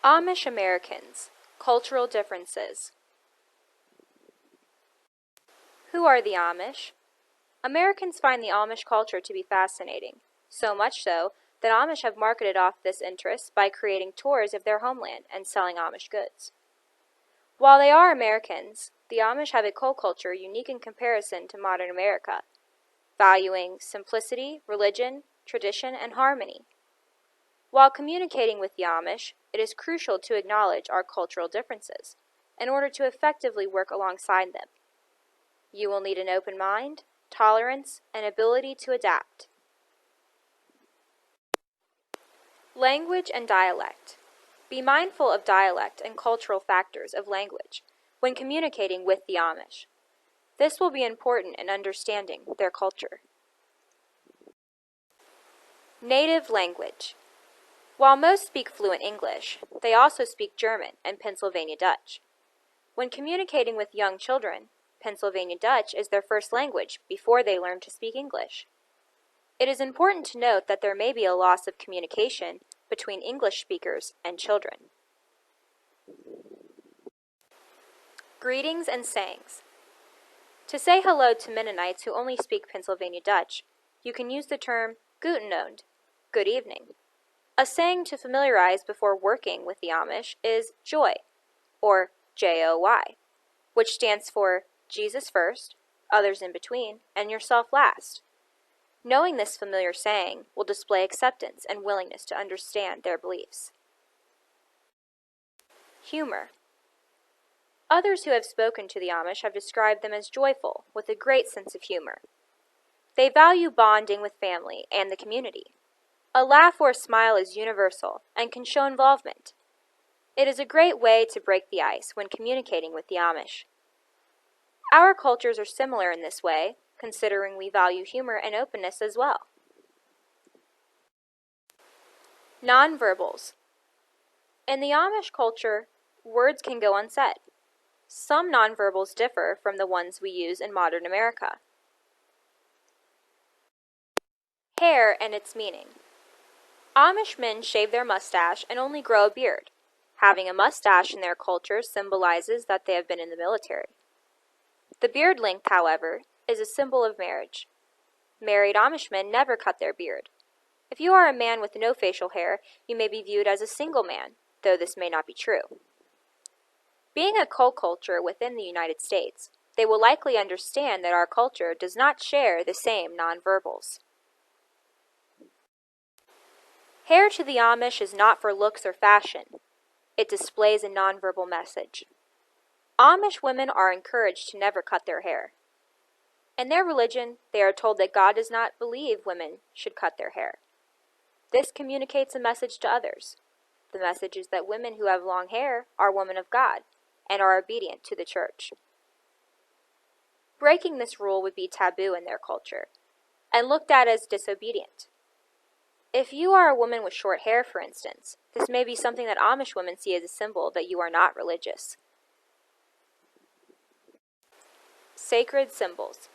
Amish Americans. Cultural differences. Who are the Amish? Americans find the Amish culture to be fascinating, so much so that Amish have marketed off this interest by creating tours of their homeland and selling Amish goods. While they are Americans, the Amish have a culture unique in comparison to modern America, valuing simplicity, religion, tradition, and harmony. While communicating with the Amish, it is crucial to acknowledge our cultural differences in order to effectively work alongside them. You will need an open mind, tolerance, and ability to adapt. Language and dialect. Be mindful of dialect and cultural factors of language when communicating with the Amish. This will be important in understanding their culture. Native language. While most speak fluent English, they also speak German and Pennsylvania Dutch. When communicating with young children, Pennsylvania Dutch is their first language before they learn to speak English. It is important to note that there may be a loss of communication between English speakers and children. Greetings and sayings. To say hello to Mennonites who only speak Pennsylvania Dutch, you can use the term Guten Abend, good evening. A saying to familiarize before working with the Amish is joy, or Joy, which stands for Jesus first, others in between, and yourself last. Knowing this familiar saying will display acceptance and willingness to understand their beliefs. Humor. Others who have spoken to the Amish have described them as joyful, with a great sense of humor. They value bonding with family and the community. A laugh or a smile is universal and can show involvement. It is a great way to break the ice when communicating with the Amish. Our cultures are similar in this way, considering we value humor and openness as well. Nonverbals. In the Amish culture, words can go unsaid. Some nonverbals differ from the ones we use in modern America. Hair and its meaning. Amish men shave their mustache and only grow a beard. Having a mustache in their culture symbolizes that they have been in the military. The beard length, however, is a symbol of marriage. Married Amish men never cut their beard. If you are a man with no facial hair, you may be viewed as a single man, though this may not be true. Being a culture within the United States, they will likely understand that our culture does not share the same nonverbals. Hair to the Amish is not for looks or fashion. It displays a nonverbal message. Amish women are encouraged to never cut their hair. In their religion, they are told that God does not believe women should cut their hair. This communicates a message to others. The message is that women who have long hair are women of God and are obedient to the church. Breaking this rule would be taboo in their culture and looked at as disobedient. If you are a woman with short hair, for instance, this may be something that Amish women see as a symbol that you are not religious. Sacred symbols.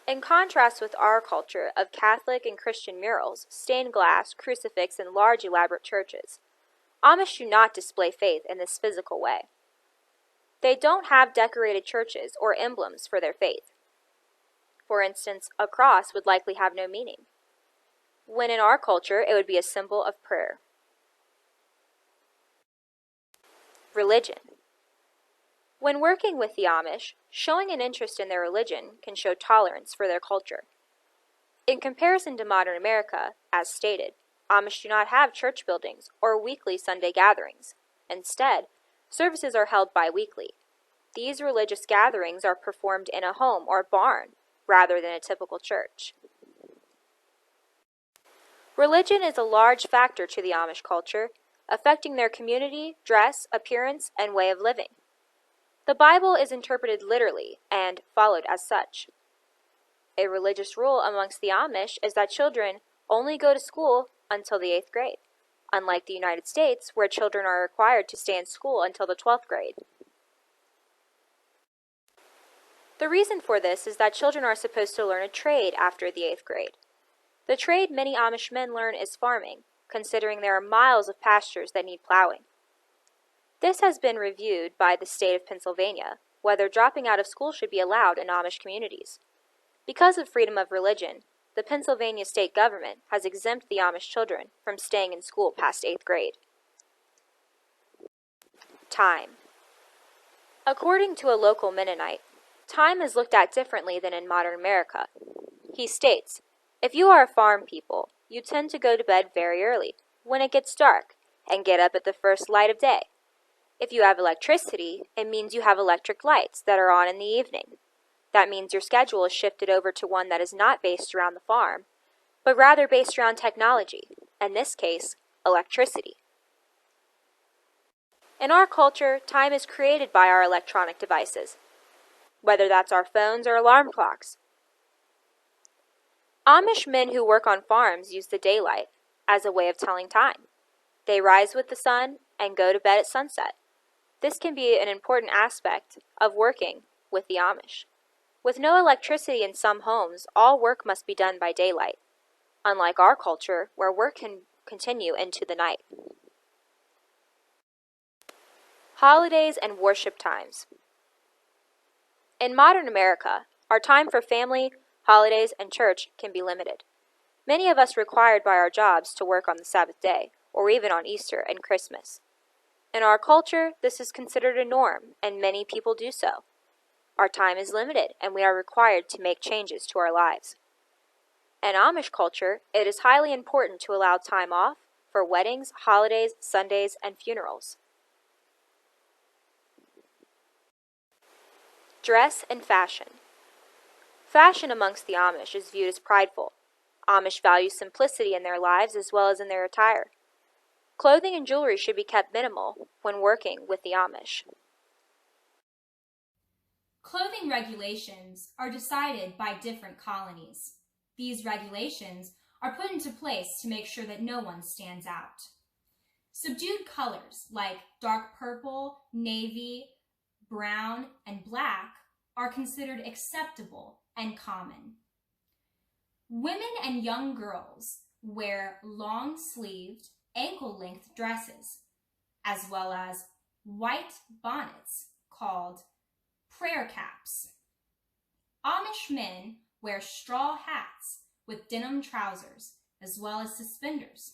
In contrast with our culture of Catholic and Christian murals, stained glass, crucifix, and large elaborate churches, Amish do not display faith in this physical way. They don't have decorated churches or emblems for their faith. For instance, a cross would likely have no meaning, when in our culture it would be a symbol of prayer. Religion. When working with the Amish, showing an interest in their religion can show tolerance for their culture. In comparison to modern America, as stated, Amish do not have church buildings or weekly Sunday gatherings. Instead, services are held bi-weekly. These religious gatherings are performed in a home or barn rather than a typical church. Religion is a large factor to the Amish culture, affecting their community, dress, appearance, and way of living. The Bible is interpreted literally and followed as such. A religious rule amongst the Amish is that children only go to school until the 8th grade, unlike the United States, where children are required to stay in school until the 12th grade. The reason for this is that children are supposed to learn a trade after the 8th grade. The trade many Amish men learn is farming, considering there are miles of pastures that need plowing. This has been reviewed by the state of Pennsylvania, whether dropping out of school should be allowed in Amish communities. Because of freedom of religion, the Pennsylvania state government has exempt the Amish children from staying in school past 8th grade. Time. According to a local Mennonite, time is looked at differently than in modern America. He states, "If you are a farm people, you tend to go to bed very early, when it gets dark, and get up at the first light of day. If you have electricity, it means you have electric lights that are on in the evening. That means your schedule is shifted over to one that is not based around the farm, but rather based around technology, in this case, electricity." In our culture, time is created by our electronic devices, whether that's our phones or alarm clocks. Amish men who work on farms use the daylight as a way of telling time. They rise with the sun and go to bed at sunset. This can be an important aspect of working with the Amish. With no electricity in some homes, all work must be done by daylight, unlike our culture where work can continue into the night. Holidays and worship times. In modern America, our time for family, holidays, and church can be limited. Many of us are required by our jobs to work on the Sabbath day, or even on Easter and Christmas. In our culture, this is considered a norm, and many people do so. Our time is limited, and we are required to make changes to our lives. In Amish culture, it is highly important to allow time off for weddings, holidays, Sundays, and funerals. Dress and fashion. Fashion amongst the Amish is viewed as prideful. Amish value simplicity in their lives as well as in their attire. Clothing and jewelry should be kept minimal when working with the Amish. Clothing regulations are decided by different colonies. These regulations are put into place to make sure that no one stands out. Subdued colors like dark purple, navy, brown, and black are considered acceptable and common. Women and young girls wear long-sleeved, ankle-length dresses, as well as white bonnets called prayer caps. Amish men wear straw hats with denim trousers, as well as suspenders.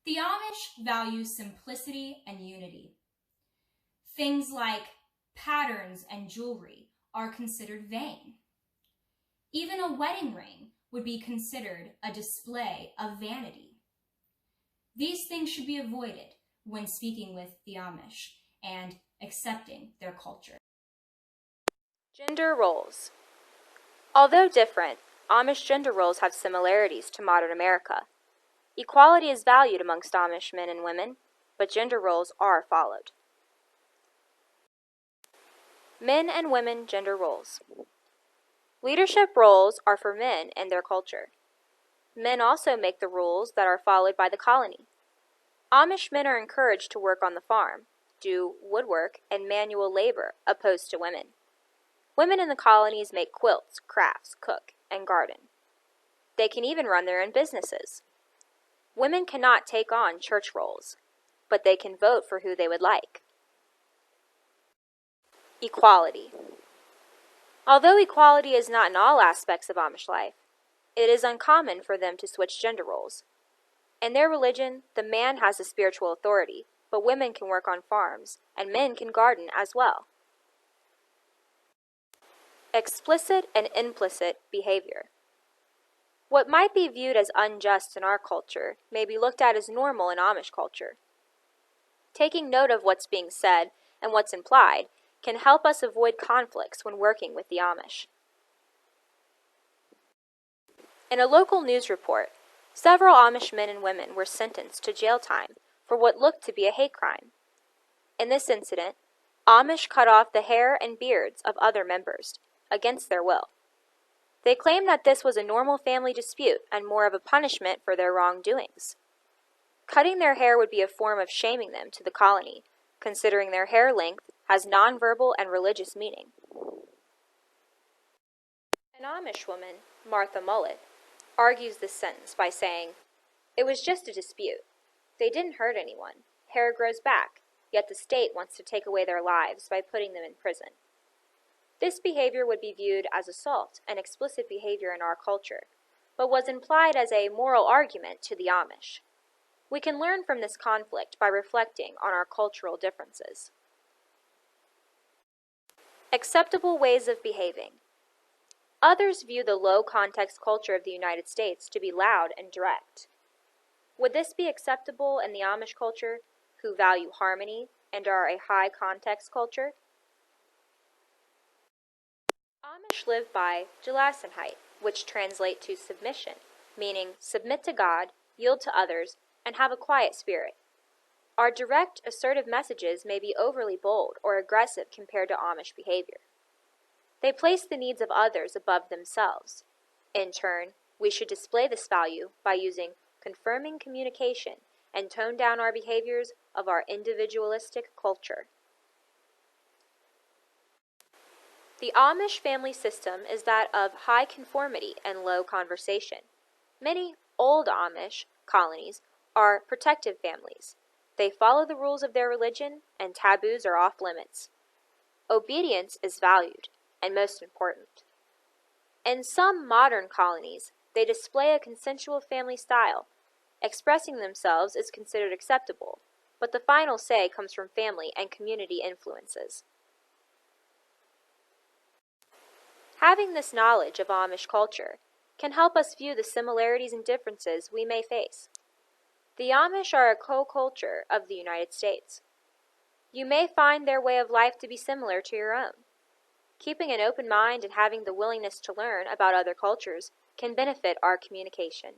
The Amish value simplicity and unity. Things like patterns and jewelry are considered vain. Even a wedding ring would be considered a display of vanity. These things should be avoided when speaking with the Amish and accepting their culture. Gender roles. Although different, Amish gender roles have similarities to modern America. Equality is valued amongst Amish men and women, but gender roles are followed. Men and women gender roles. Leadership roles are for men and their culture. Men also make the rules that are followed by the colony. Amish men are encouraged to work on the farm, do woodwork and manual labor, opposed to women. Women in the colonies make quilts, crafts, cook, and garden. They can even run their own businesses. Women cannot take on church roles, but they can vote for who they would like. Equality. Although equality is not in all aspects of Amish life, it is uncommon for them to switch gender roles. In their religion, the man has the spiritual authority, but women can work on farms, and men can garden as well. Explicit and implicit behavior. What might be viewed as unjust in our culture may be looked at as normal in Amish culture. Taking note of what's being said and what's implied can help us avoid conflicts when working with the Amish. In a local news report, several Amish men and women were sentenced to jail time for what looked to be a hate crime. In this incident, Amish cut off the hair and beards of other members, against their will. They claimed that this was a normal family dispute and more of a punishment for their wrongdoings. Cutting their hair would be a form of shaming them to the colony, considering their hair length has nonverbal and religious meaning. An Amish woman, Martha Mullet, argues this sentence by saying, "It was just a dispute. They didn't hurt anyone. Hair grows back. yet the state wants to take away their lives by putting them in prison. This behavior would be viewed as assault and explicit behavior in our culture, but was implied as a moral argument to the Amish. We can learn from this conflict by reflecting on our cultural differences. Acceptable ways of behaving. Others view the low-context culture of the United States to be loud and direct. Would this be acceptable in the Amish culture, who value harmony and are a high-context culture? Amish live by Gelassenheit, which translate to submission, meaning submit to God, yield to others, and have a quiet spirit. Our direct, assertive messages may be overly bold or aggressive compared to Amish behavior. They place the needs of others above themselves. In turn, we should display this value by using confirming communication and tone down our behaviors of our individualistic culture. The Amish family system is that of high conformity and low conversation. Many old Amish colonies are protective families. They follow the rules of their religion, and taboos are off limits. Obedience is valued, and most important. In some modern colonies, they display a consensual family style. Expressing themselves is considered acceptable, but the final say comes from family and community influences. Having this knowledge of Amish culture can help us view the similarities and differences we may face. The Amish are a co-culture of the United States. You may find their way of life to be similar to your own. Keeping an open mind and having the willingness to learn about other cultures can benefit our communication.